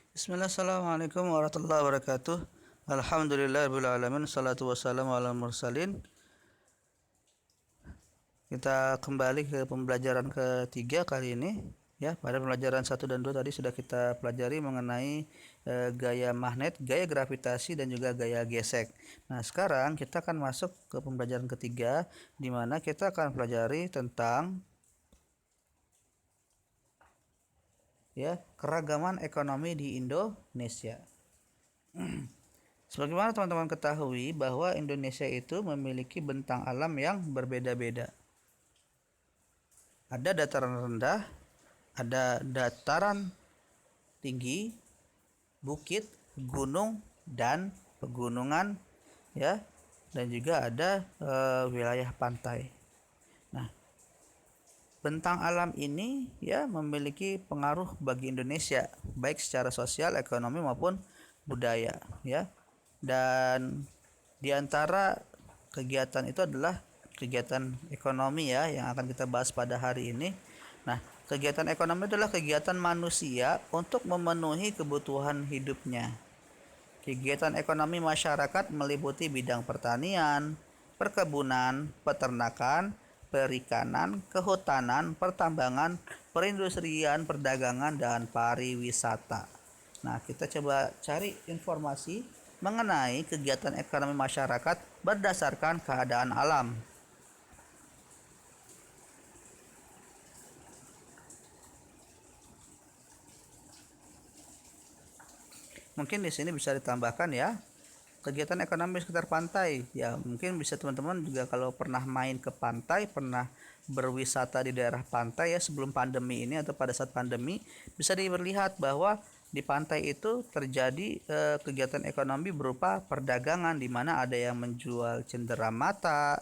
Bismillah, assalamualaikum warahmatullahi wabarakatuh. Alhamdulillahirrahmanirrahim. Salatu wassalamu ala mursalin. Kita kembali ke pembelajaran ketiga kali ini. Ya, pada pembelajaran 1 dan 2 tadi sudah kita pelajari mengenai gaya magnet, gaya gravitasi, dan juga gaya gesek. Nah, sekarang kita akan masuk ke pembelajaran ketiga, di mana kita akan pelajari tentang keragaman ekonomi di Indonesia. Sebagaimana teman-teman ketahui bahwa Indonesia itu memiliki bentang alam yang berbeda-beda. Ada dataran rendah, ada dataran tinggi, bukit, gunung, dan pegunungan, ya, dan juga ada wilayah pantai. Nah, bentang alam ini ya memiliki pengaruh bagi Indonesia, baik secara sosial, ekonomi maupun budaya, ya. Dan di antara kegiatan itu adalah kegiatan ekonomi ya yang akan kita bahas pada hari ini. Nah, kegiatan ekonomi adalah kegiatan manusia untuk memenuhi kebutuhan hidupnya. Kegiatan ekonomi masyarakat meliputi bidang pertanian, perkebunan, peternakan, perikanan, kehutanan, pertambangan, perindustrian, perdagangan, dan pariwisata. Nah, kita coba cari informasi mengenai kegiatan ekonomi masyarakat berdasarkan keadaan alam. Mungkin di sini bisa ditambahkan ya, kegiatan ekonomi sekitar pantai. Ya, mungkin bisa teman-teman juga kalau pernah main ke pantai, pernah berwisata di daerah pantai ya sebelum pandemi ini atau pada saat pandemi, bisa dilihat bahwa di pantai itu terjadi kegiatan ekonomi berupa perdagangan di mana ada yang menjual cenderamata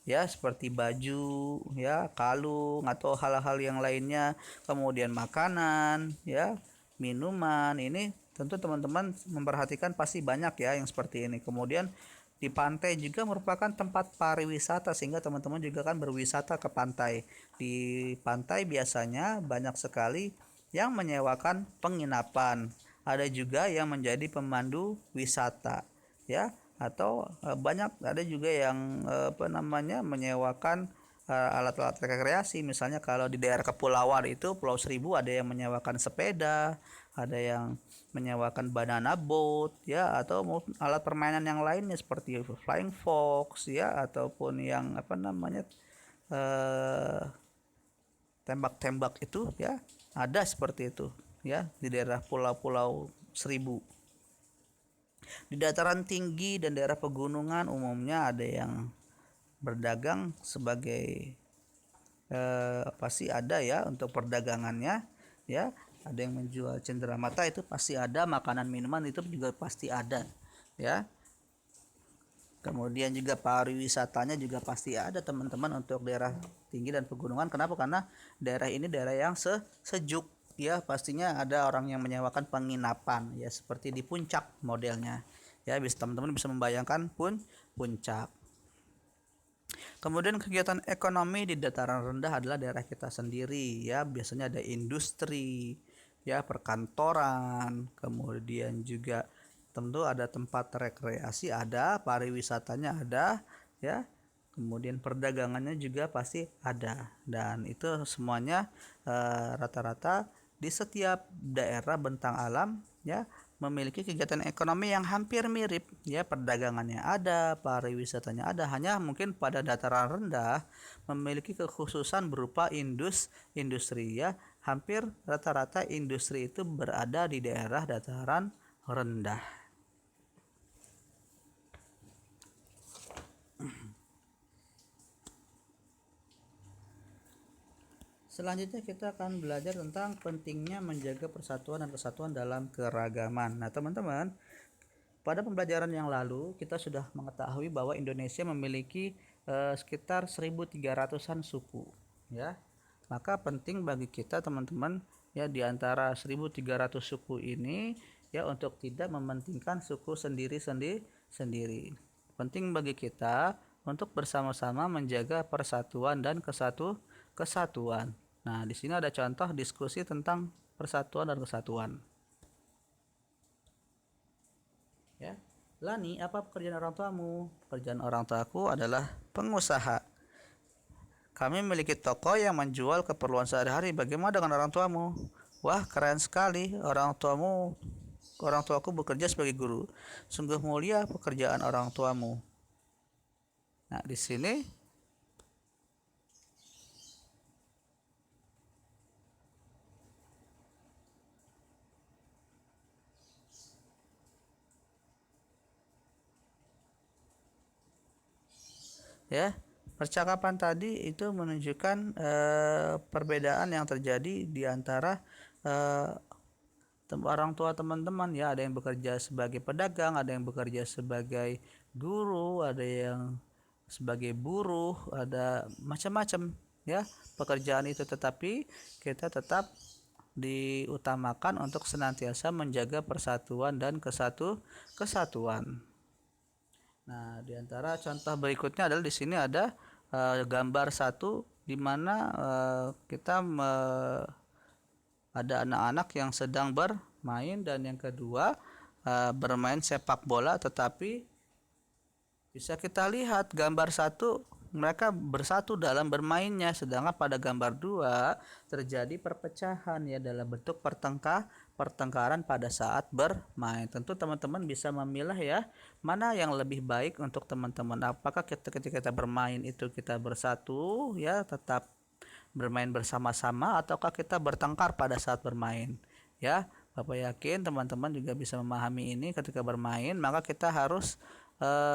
ya seperti baju ya, kalung atau hal-hal yang lainnya, kemudian makanan ya, minuman. Ini tentu teman-teman memperhatikan pasti banyak ya yang seperti ini. Kemudian di pantai juga merupakan tempat pariwisata sehingga teman-teman juga kan berwisata ke pantai. Di pantai biasanya banyak sekali yang menyewakan penginapan. Ada juga yang menjadi pemandu wisata ya, atau banyak ada juga yang menyewakan alat-alat rekreasi. Misalnya kalau di daerah kepulauan itu Pulau Seribu ada yang menyewakan sepeda, ada yang menyewakan banana boat ya, atau alat permainan yang lainnya seperti flying fox ya, ataupun yang eh, tembak-tembak itu ya, ada seperti itu ya di daerah pulau-pulau Seribu. Di dataran tinggi dan daerah pegunungan umumnya ada yang berdagang sebagai pasti ada ya untuk perdagangannya ya. Ada yang menjual cenderamata, itu pasti ada. Makanan minuman itu juga pasti ada ya. Kemudian juga pariwisatanya juga pasti ada teman-teman untuk daerah tinggi dan pegunungan. Kenapa? Karena daerah ini daerah yang sejuk ya, pastinya ada orang yang menyewakan penginapan ya seperti di puncak modelnya ya. Bisa teman-teman bisa membayangkan puncak. Kemudian kegiatan ekonomi di dataran rendah adalah daerah kita sendiri ya. Biasanya ada industri ya, perkantoran, kemudian juga tentu ada tempat rekreasi, ada pariwisatanya ada ya. Kemudian perdagangannya juga pasti ada, dan itu semuanya rata-rata di setiap daerah bentang alam ya memiliki kegiatan ekonomi yang hampir mirip ya. Perdagangannya ada, pariwisatanya ada, hanya mungkin pada dataran rendah memiliki kekhususan berupa industri ya. Hampir rata-rata industri itu berada di daerah dataran rendah. Selanjutnya kita akan belajar tentang pentingnya menjaga persatuan dan kesatuan dalam keragaman. Nah, teman-teman, pada pembelajaran yang lalu kita sudah mengetahui bahwa Indonesia memiliki sekitar 1.300-an suku ya. Maka penting bagi kita teman-teman ya, di antara 1.300 suku ini ya, untuk tidak mementingkan suku sendiri-sendiri. Penting bagi kita untuk bersama-sama menjaga persatuan dan kesatuan. Nah, di sini ada contoh diskusi tentang persatuan dan kesatuan. Ya. Lani, apa pekerjaan orang tuamu? Pekerjaan orang tuaku adalah pengusaha. Kami memiliki toko yang menjual keperluan sehari-hari. Bagaimana dengan orang tuamu? Wah, keren sekali. Orang tuaku bekerja sebagai guru. Sungguh mulia pekerjaan orang tuamu. Nah, di sini ya, percakapan tadi itu menunjukkan perbedaan yang terjadi di antara eh, orang tua teman-teman ya. Ada yang bekerja sebagai pedagang, ada yang bekerja sebagai guru, ada yang sebagai buruh, ada macam-macam ya pekerjaan itu, tetapi kita tetap diutamakan untuk senantiasa menjaga persatuan dan kesatuan. Nah, di antara contoh berikutnya adalah di sini ada gambar satu di mana kita ada anak-anak yang sedang bermain, dan yang kedua bermain sepak bola, tetapi bisa kita lihat gambar satu mereka bersatu dalam bermainnya, sedangkan pada gambar dua terjadi perpecahan ya dalam bentuk pertengkaran pada saat bermain. Tentu teman-teman bisa memilah ya mana yang lebih baik untuk teman-teman. Apakah ketika kita bermain itu kita bersatu ya tetap bermain bersama-sama, ataukah kita bertengkar pada saat bermain ya. Bapak yakin teman-teman juga bisa memahami ini. Ketika bermain maka kita harus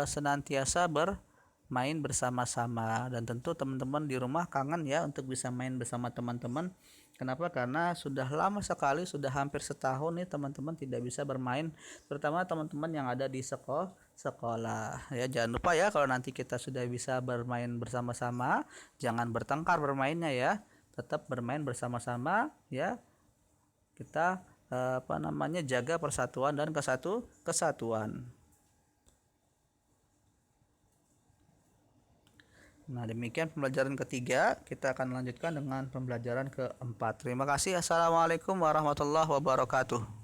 senantiasa bermain bersama-sama, dan tentu teman-teman di rumah kangen ya untuk bisa main bersama teman-teman. Kenapa? Karena sudah lama sekali, sudah hampir setahun nih teman-teman tidak bisa bermain, terutama teman-teman yang ada di sekolah ya. Jangan lupa ya, kalau nanti kita sudah bisa bermain bersama-sama, jangan bertengkar bermainnya ya, tetap bermain bersama-sama ya. Kita jaga persatuan dan kesatuan. Nah, demikian pembelajaran ketiga. Kita akan lanjutkan dengan pembelajaran keempat. Terima kasih. Assalamualaikum warahmatullahi wabarakatuh.